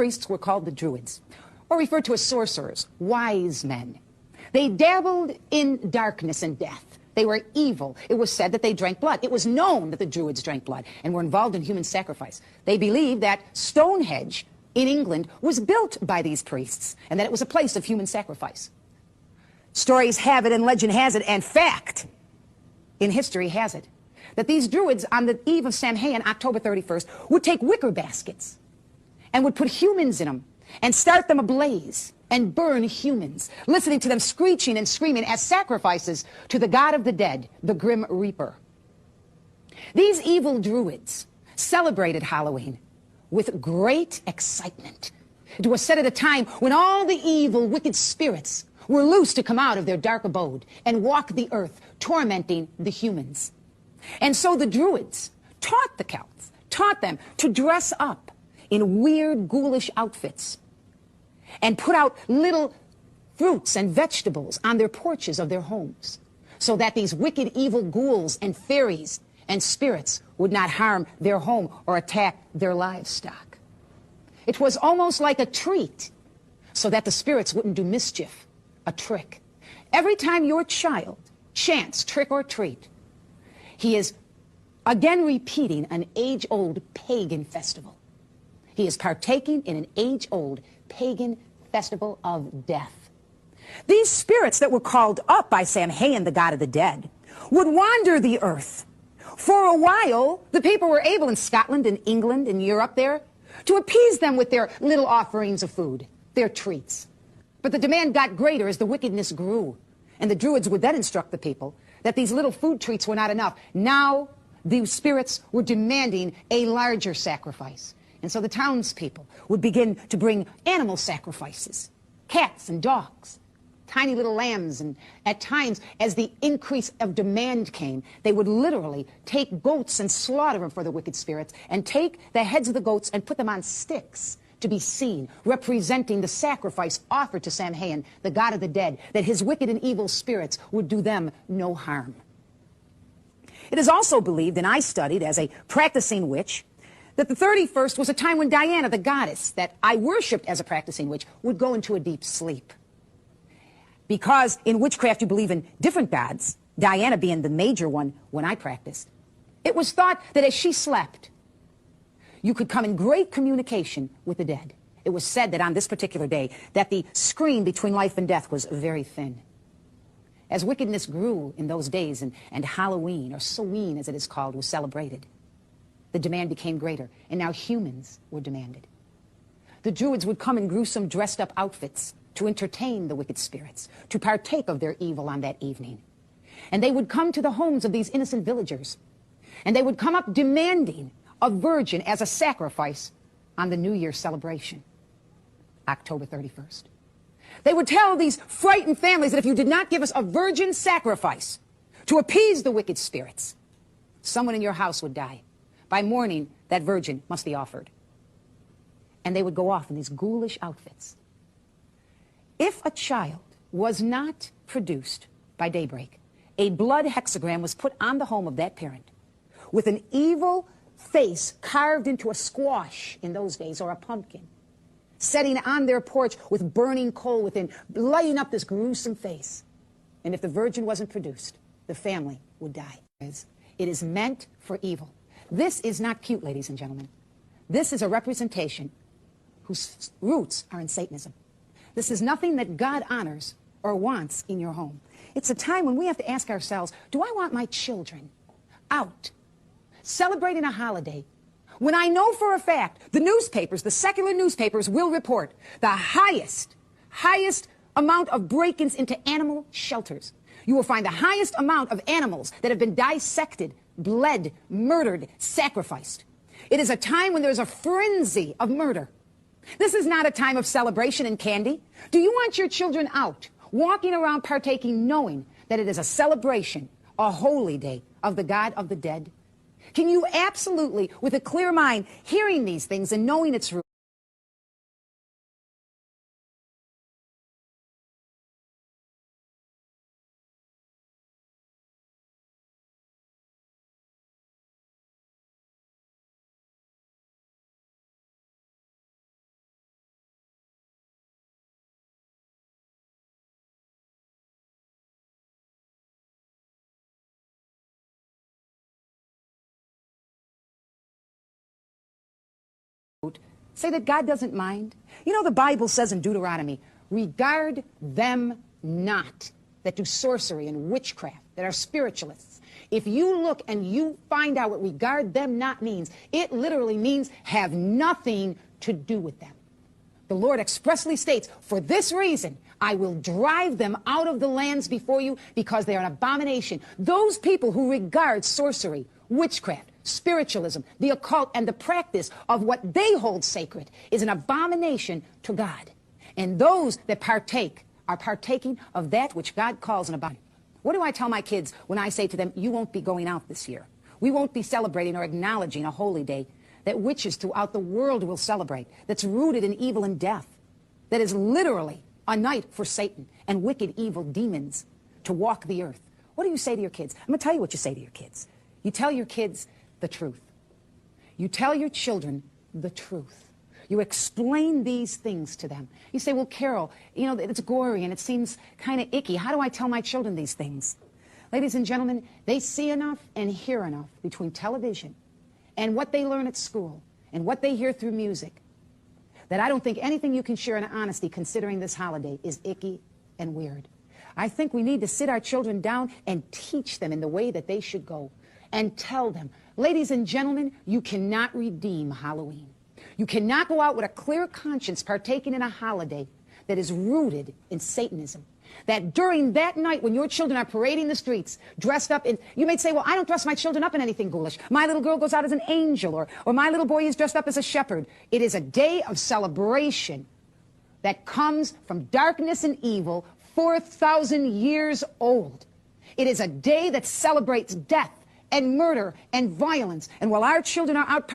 Priests were called the Druids, or referred to as sorcerers, wise men. They dabbled in darkness and death. They were evil. It was said that they drank blood. It was known that the Druids drank blood and were involved in human sacrifice. They believed that Stonehenge in England was built by these priests and that it was a place of human sacrifice. Stories have it and legend has it and fact in history has it that these Druids on the eve of Samhain, October 31st, would take wicker baskets and would put humans in them and start them ablaze and burn humans, listening to them screeching and screaming as sacrifices to the god of the dead, the Grim Reaper. These evil Druids celebrated Halloween with great excitement. It was said at a time when all the evil, wicked spirits were loose to come out of their dark abode and walk the earth, tormenting the humans. And so the Druids taught the Celts, taught them to dress up in weird, ghoulish outfits and put out little fruits and vegetables on their porches of their homes so that these wicked, evil ghouls and fairies and spirits would not harm their home or attack their livestock. It was almost like a treat so that the spirits wouldn't do mischief, a trick. Every time your child chants trick or treat, he is again repeating an age-old pagan festival. He is partaking in an age-old pagan festival of death. These spirits that were called up by Samhain, the god of the dead, would wander the earth. For a while, the people were able in Scotland and England and Europe there to appease them with their little offerings of food, their treats. But the demand got greater as the wickedness grew, and the Druids would then instruct the people that these little food treats were not enough. Now, these spirits were demanding a larger sacrifice. And so the townspeople would begin to bring animal sacrifices, cats and dogs, tiny little lambs, and at times, as the increase of demand came, they would literally take goats and slaughter them for the wicked spirits, and take the heads of the goats and put them on sticks to be seen, representing the sacrifice offered to Samhain, the god of the dead, that his wicked and evil spirits would do them no harm. It is also believed, and I studied as a practicing witch, that the 31st was a time when Diana, the goddess that I worshipped as a practicing witch, would go into a deep sleep. Because in witchcraft you believe in different gods, Diana being the major one when I practiced, it was thought that as she slept, you could come in great communication with the dead. It was said that on this particular day, that the screen between life and death was very thin. As wickedness grew in those days, and Halloween, or Samhain as it is called, was celebrated, the demand became greater, and now humans were demanded. The Druids would come in gruesome dressed-up outfits to entertain the wicked spirits, to partake of their evil on that evening. And they would come to the homes of these innocent villagers, and they would come up demanding a virgin as a sacrifice on the New Year celebration, October 31st. They would tell these frightened families that if you did not give us a virgin sacrifice to appease the wicked spirits, someone in your house would die. By morning, that virgin must be offered. And they would go off in these ghoulish outfits. If a child was not produced by daybreak, a blood hexagram was put on the home of that parent with an evil face carved into a squash in those days, or a pumpkin, setting on their porch with burning coal within, lighting up this gruesome face. And if the virgin wasn't produced, the family would die. It is meant for evil. This is not cute, ladies and gentlemen. This is a representation whose roots are in Satanism. This is nothing that God honors or wants in your home. It's a time when we have to ask ourselves, do I want my children out celebrating a holiday when I know for a fact the newspapers, the secular newspapers, will report the highest amount of break-ins into animal shelters. You will find the highest amount of animals that have been dissected, bled, murdered, sacrificed. It is a time when there's a frenzy of murder. This is not a time of celebration and candy. Do you want your children out, walking around partaking, knowing that it is a celebration, a holy day of the God of the dead? Can you absolutely, with a clear mind, hearing these things and knowing it's true, say that God doesn't mind? You know, the Bible says in Deuteronomy, regard them not that do sorcery and witchcraft, that are spiritualists. If you look and you find out what regard them not means, it literally means have nothing to do with them. The Lord expressly states, for this reason, I will drive them out of the lands before you because they are an abomination. Those people who regard sorcery, witchcraft, spiritualism, the occult, and the practice of what they hold sacred is an abomination to God. And those that partake are partaking of that which God calls an abomination. What do I tell my kids when I say to them, you won't be going out this year? We won't be celebrating or acknowledging a holy day that witches throughout the world will celebrate, that's rooted in evil and death, that is literally a night for Satan and wicked, evil demons to walk the earth. What do you say to your kids? I'm going to tell you what you say to your kids. You tell your kids the truth. You tell your children the truth. You explain these things to them. You say, well, Carol, you know, it's gory and it seems kind of icky. How do I tell my children these things? Ladies and gentlemen, they see enough and hear enough between television and what they learn at school and what they hear through music that I don't think anything you can share in honesty considering this holiday is icky and weird. I think we need to sit our children down and teach them in the way that they should go and tell them, ladies and gentlemen, you cannot redeem Halloween. You cannot go out with a clear conscience partaking in a holiday that is rooted in Satanism. That during that night when your children are parading the streets, dressed up in, you may say, well, I don't dress my children up in anything ghoulish. My little girl goes out as an angel, or my little boy is dressed up as a shepherd. It is a day of celebration that comes from darkness and evil, 4,000 years old. It is a day that celebrates death and murder and violence. And while our children are out